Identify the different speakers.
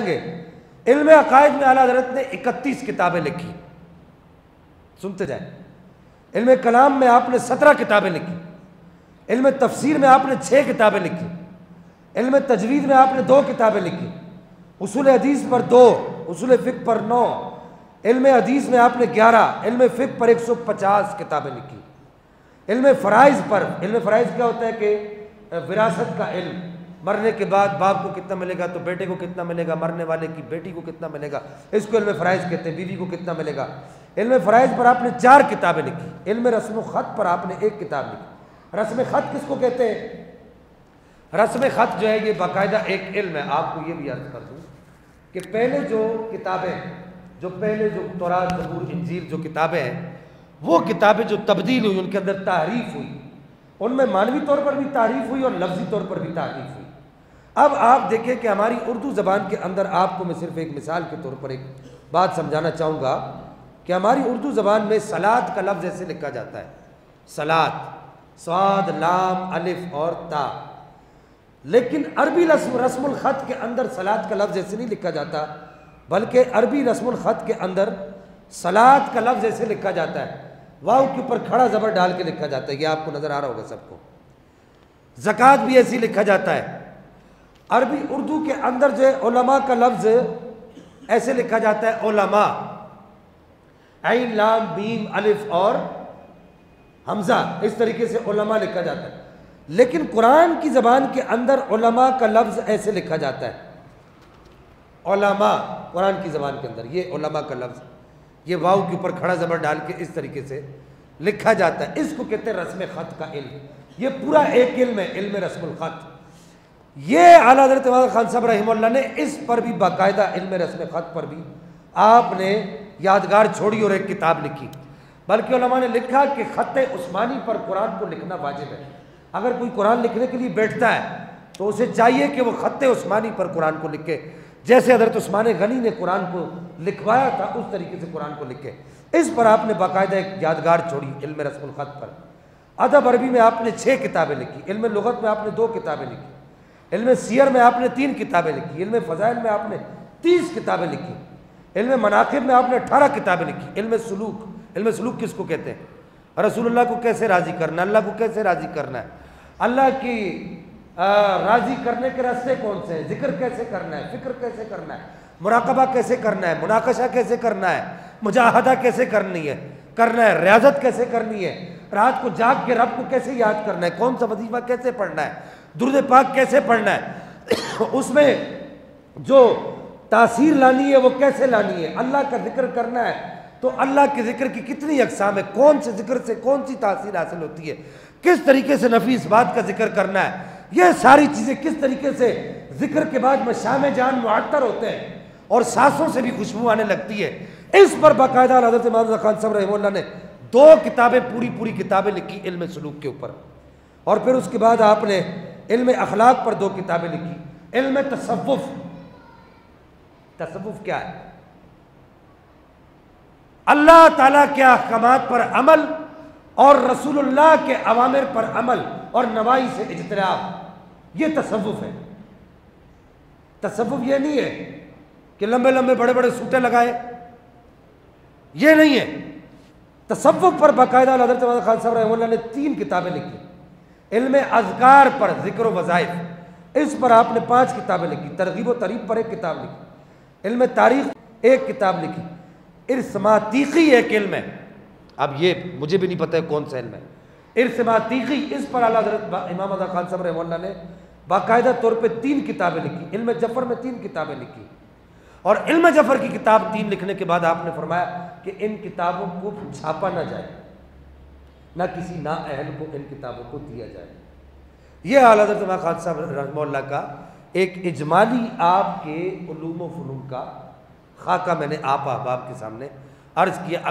Speaker 1: گے۔ علم عقائد میں اعلیٰ حضرت نے 31 کتابیں لکھی، سنتے جائیں۔ علم کلام میں آپ نے 17 کتابیں لکھی، علم تفسیر میں آپ نے 6 کتابیں لکھی، علم تجوید میں آپ نے 2 کتابیں لکھی، اصول حدیث پر 2، اصول فقہ پر 9، علم حدیث میں آپ نے 11، علم فقہ پر 150 کتابیں لکھی، علم فرائض پر، علم فرائض کیا ہوتا ہے کہ وراثت کا علم، مرنے کے بعد باپ کو کتنا ملے گا تو بیٹے کو کتنا ملے گا، مرنے والے کی بیٹی کو کتنا ملے گا، اس کو علم فرائض کہتے ہیں، بیوی کو کتنا ملے گا۔ علم فرائض پر آپ نے 4 کتابیں لکھی، علم رسم و خط پر آپ نے 1 کتاب لکھی۔ رسم خط کس کو کہتے ہیں؟ رسم خط جو ہے یہ باقاعدہ ایک علم ہے۔ آپ کو یہ بھی عرض کر دوں کہ پہلے جو کتابیں، جو تورات، زبور، انجیل جو کتابیں ہیں، وہ کتابیں جو تبدیل ہوئی، ان کے اندر تحریف ہوئی، ان میں معنوی طور پر بھی تعریف ہوئی اور لفظی طور پر بھی تعریف ہوئی۔ اب آپ دیکھیں کہ ہماری اردو زبان کے اندر، آپ کو میں صرف ایک مثال کے طور پر ایک بات سمجھانا چاہوں گا کہ ہماری اردو زبان میں صلاۃ کا لفظ ایسے لکھا جاتا ہے، صلاۃ، صاد، لام، الف اور تا، لیکن عربی رسم الخط کے اندر صلاۃ کا لفظ ایسے نہیں لکھا جاتا، بلکہ عربی رسم الخط کے اندر صلاۃ کا لفظ ایسے لکھا جاتا ہے، واو کے اوپر کھڑا زبر ڈال کے لکھا جاتا ہے، یہ آپ کو نظر آ رہا ہوگا سب کو۔ زکوٰۃ بھی ایسے لکھا جاتا ہے۔ عربی اردو کے اندر جو ہے علماء کا لفظ ایسے لکھا جاتا ہے، علماء، عین، لام، میم، الف اور حمزہ، اس طریقے سے علماء لکھا جاتا ہے۔ لیکن قرآن کی زبان کے اندر علماء کا لفظ ایسے لکھا جاتا ہے، علماء، قرآن کی زبان کے اندر یہ علماء کا لفظ، یہ واو کے اوپر کھڑا زبر ڈال کے اس طریقے سے لکھا جاتا ہے۔ اس کو کہتے ہیں رسم خط کا علم۔ یہ پورا ایک علم ہے، علم رسم الخط۔ یہ اعلیٰ حضرت امام خان صاحب رحمہ اللہ نے اس پر بھی باقاعدہ، علم رسم خط پر بھی آپ نے یادگار چھوڑی اور ایک کتاب لکھی۔ بلکہ علماء نے لکھا کہ خط عثمانی پر قرآن کو لکھنا واجب ہے۔ اگر کوئی قرآن لکھنے کے لیے بیٹھتا ہے تو اسے چاہیے کہ وہ خط عثمانی پر قرآن کو لکھے، جیسے حضرت عثمان غنی نے قرآن کو لکھوایا تھا اس طریقے سے قرآن کو لکھے۔ اس پر آپ نے باقاعدہ ایک یادگار چھوڑی، علم رسم الخط پر۔ ادب عربی میں آپ نے 6 کتابیں لکھی، علم لغت میں آپ نے 2 کتابیں لکھی، علم سیر میں آپ نے 3 کتابیں لکھی، علم فضائل میں آپ نے 30 کتابیں لکھی، علم مناقب میں آپ نے 18 کتابیں لکھی، علم سلوک، علم سلوک کس کو کہتے ہیں؟ رسول اللہ کو کیسے راضی کرنا ہے، اللہ کو کیسے راضی کرنا ہے، اللہ کی راضی کرنے کے راستے کون سے ہیں، ذکر کیسے کرنا ہے، فکر کیسے کرنا ہے، مراقبہ کیسے کرنا ہے، مناقشہ کیسے کرنا ہے، مجاہدہ کیسے کرنا ہے، ریاضت کیسے کرنی ہے، رات کو جاگ کے رب کو کیسے یاد کرنا ہے، کون سا وظیفہ کیسے پڑھنا ہے، درود پاک کیسے پڑھنا ہے، اس میں جو تاثیر لانی ہے وہ کیسے لانی ہے، اللہ کا ذکر کرنا ہے تو اللہ کے ذکر کی کتنی اقسام ہے، کون سے ذکر سے کون سی تاثیر حاصل ہوتی ہے، کس طریقے سے نفی اس بات کا ذکر کرنا ہے، یہ ساری چیزیں کس طریقے سے ذکر کے بعد مشام جان معطر ہوتے ہیں اور سانسوں سے بھی خوشبو آنے لگتی ہے۔ اس پر باقاعدہ حضرت امام خان صاحب رحمہ اللہ نے 2 کتابیں، پوری کتابیں لکھی علم سلوک کے اوپر، اور پھر اس کے بعد آپ نے علم اخلاق پر 2 کتابیں لکھی، علم تصوف۔ تصوف کیا ہے؟ اللہ تعالیٰ کے احکامات پر عمل اور رسول اللہ کے اوامر پر عمل اور نواہی سے اجتناب، یہ تصوف ہے۔ تصوف یہ نہیں ہے کہ لمبے لمبے بڑے بڑے سوٹے لگائے، یہ نہیں ہے۔ تصوف پر باقاعدہ حضرت امام خان صاحب رحمہ اللہ نے 3 کتابیں لکھی، علم اذکار پر، ذکر و وظائف، اس پر آپ نے 5 کتابیں لکھی، ترغیب و ترہیب پر 1 کتاب لکھی، علم تاریخ 1 کتاب لکھی، ارثماتیقی ایک علم ہے، اب یہ مجھے بھی نہیں پتہ ہے کون سا علم ہے، ارثماتیقی، اس پر اعلیٰ حضرت امام اعظم خان صاحب رحمہ اللہ نے باقاعدہ طور پہ 3 کتابیں لکھی، علم جفر میں 3 کتابیں لکھی، اور علم جفر کی کتاب 3 لکھنے کے بعد آپ نے فرمایا کہ ان کتابوں کو چھاپا نہ جائے، نہ کسی نااہل کو ان کتابوں کو دیا جائے۔ یہ اعلیٰ حضرت امام خان صاحب رحمہ اللہ کا ایک اجمالی آپ کے علوم و فنون کا خاکہ میں نے آپ احباب کے سامنے عرض کیا۔